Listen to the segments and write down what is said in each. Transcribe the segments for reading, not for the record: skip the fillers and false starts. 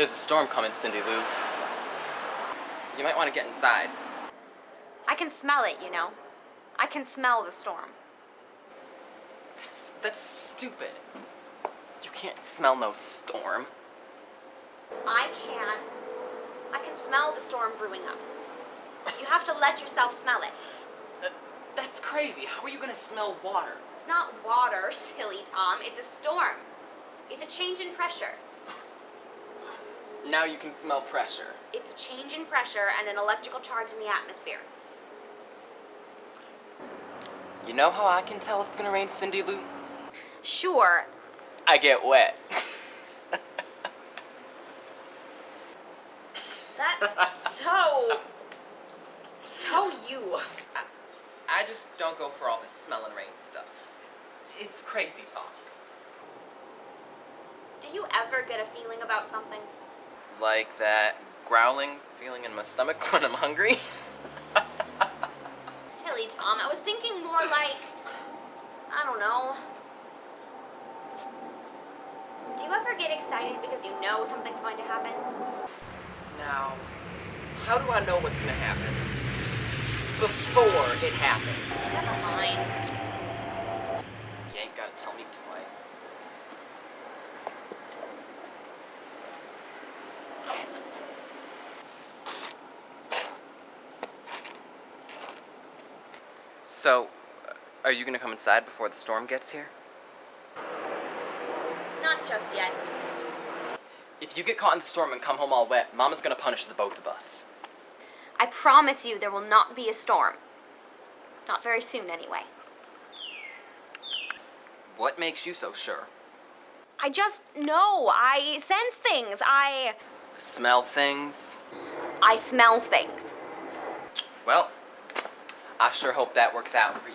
There's a storm coming, Cindy Lou. You might want to get inside. I can smell it, you know. I can smell the storm. That's stupid. You can't smell no storm. I can. I can smell the storm brewing up. You have to let yourself smell it. That's crazy. How are you gonna smell water? It's not water, silly Tom. It's a storm. It's a change in pressure. Now you can smell pressure. It's a change in pressure and an electrical charge in the atmosphere. You know how I can tell if it's gonna rain, Cindy Lou? Sure. I get wet. That's so you. I just don't go for all this smell and rain stuff. It's crazy talk. Do you ever get a feeling about something? Like that growling feeling in my stomach when I'm hungry? Silly Tom, I was thinking more like, I don't know. Do you ever get excited because you know something's going to happen? Now, how do I know what's gonna happen? Before it happened. Never mind. You ain't gotta tell me twice. So, are you gonna come inside before the storm gets here? Not just yet. If you get caught in the storm and come home all wet, Mama's gonna punish the both of us. I promise you there will not be a storm. Not very soon, anyway. What makes you so sure? I just know. I sense things. I Smell things? smell things. Well, I sure hope that works out for you.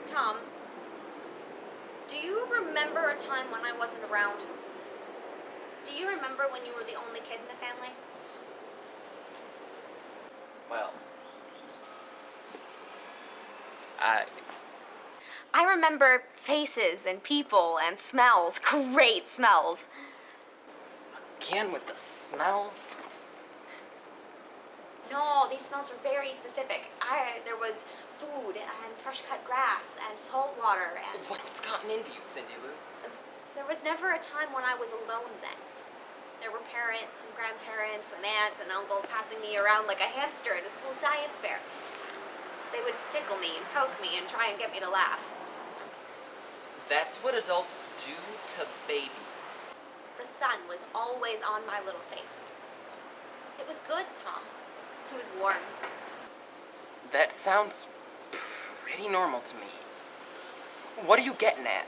Tom, do you remember a time when I wasn't around? Do you remember when you were the only kid in the family? Well, I remember faces and people and smells, great smells. again with the smells. No, these smells were very specific. There was food and fresh cut grass and salt water and... What's gotten into you, Cindy Lou? There was never a time when I was alone then. There were parents and grandparents and aunts and uncles passing me around like a hamster at a school science fair. They would tickle me and poke me and try and get me to laugh. That's what adults do to babies. The sun was always on my little face. It was good, Tom. It was warm. That sounds pretty normal to me. What are you getting at?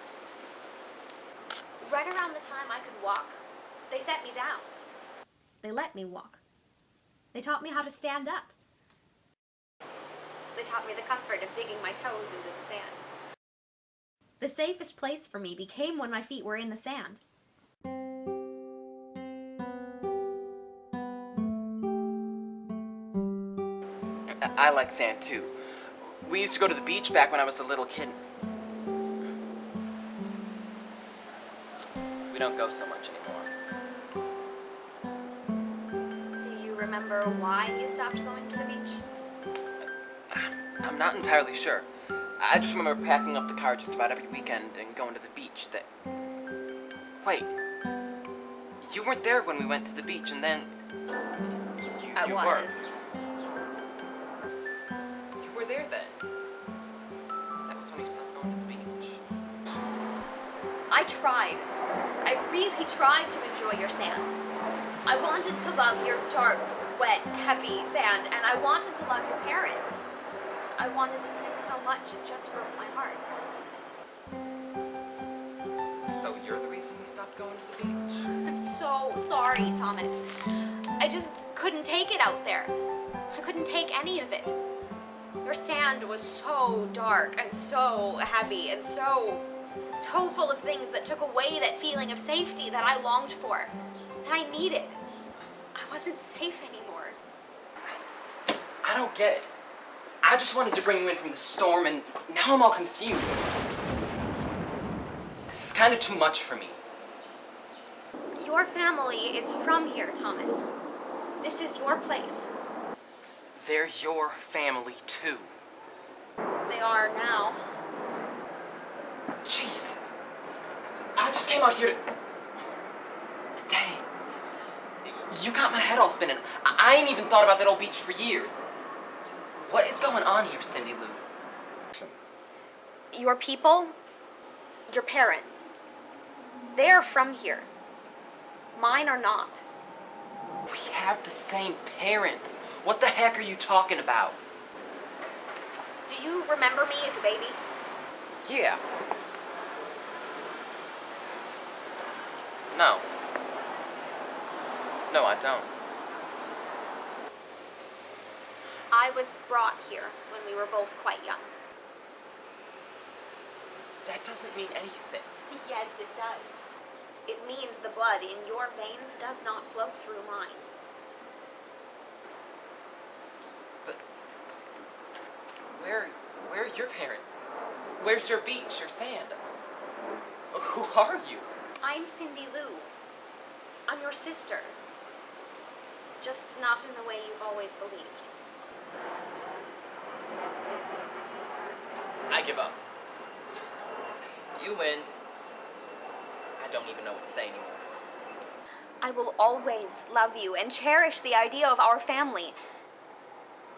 Right around the time I could walk, they set me down. They let me walk. They taught me how to stand up. They taught me the comfort of digging my toes into the sand. The safest place for me became when my feet were in the sand. I like sand too. We used to go to the beach back when I was a little kid. We don't go so much anymore. Do you remember why you stopped going to the beach? I'm not entirely sure. I just remember packing up the car just about every weekend and going to the beach. Wait. You weren't there when we went to the beach, and then... I you was. were. You were there then. That was when we stopped going to the beach. I tried. I really tried to enjoy your sand. I wanted to love your dark, wet, heavy sand, and I wanted to love your parents. I wanted these things so much, it just broke my heart. So you're the reason we stopped going to the beach? I'm so sorry, Thomas. I just couldn't take it out there. I couldn't take any of it. Your sand was so dark and so heavy and so full of things that took away that feeling of safety that I longed for, that I needed. I wasn't safe anymore. I don't get it. I just wanted to bring you in from the storm, and now I'm all confused. This is kind of too much for me. Your family is from here, Thomas. This is your place. They're your family, too. They are now. Jesus. I just came out here to... Dang. You got my head all spinning. I ain't even thought about that old beach for years. What is going on here, Cindy Lou? Your people, your parents, they're from here. Mine are not. We have the same parents. What the heck are you talking about? Do you remember me as a baby? Yeah. No. No, I don't. I was brought here when we were both quite young. That doesn't mean anything. Yes, it does. It means the blood in your veins does not flow through mine. But where are your parents? Where's your beach, your sand? Who are you? I'm Cindy Lou. I'm your sister. Just not in the way you've always believed. I give up. You win. I don't even know what to say anymore. I will always love you and cherish the idea of our family.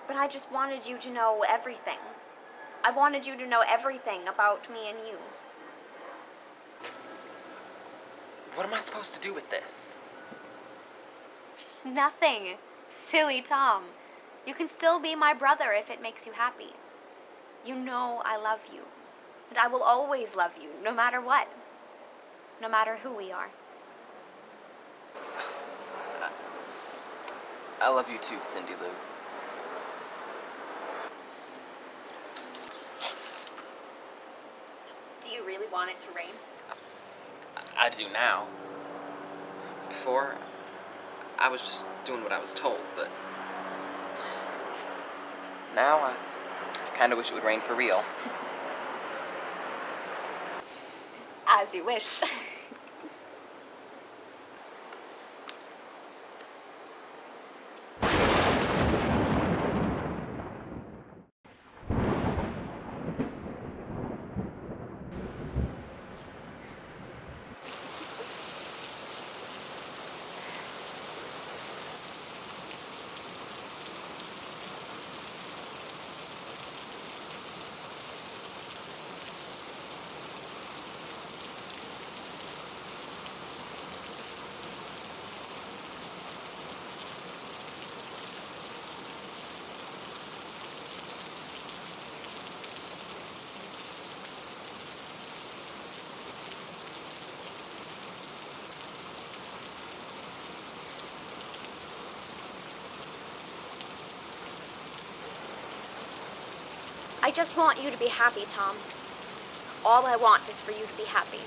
But I just wanted you to know everything. I wanted you to know everything about me and you. What am I supposed to do with this? Nothing. Silly Tom. You can still be my brother if it makes you happy. You know I love you. And I will always love you, no matter what. No matter who we are. I love you too, Cindy Lou. Do you really want it to rain? I do now. Before, I was just doing what I was told, but now I kind of wish it would rain for real. As you wish. I just want you to be happy, Tom. All I want is for you to be happy.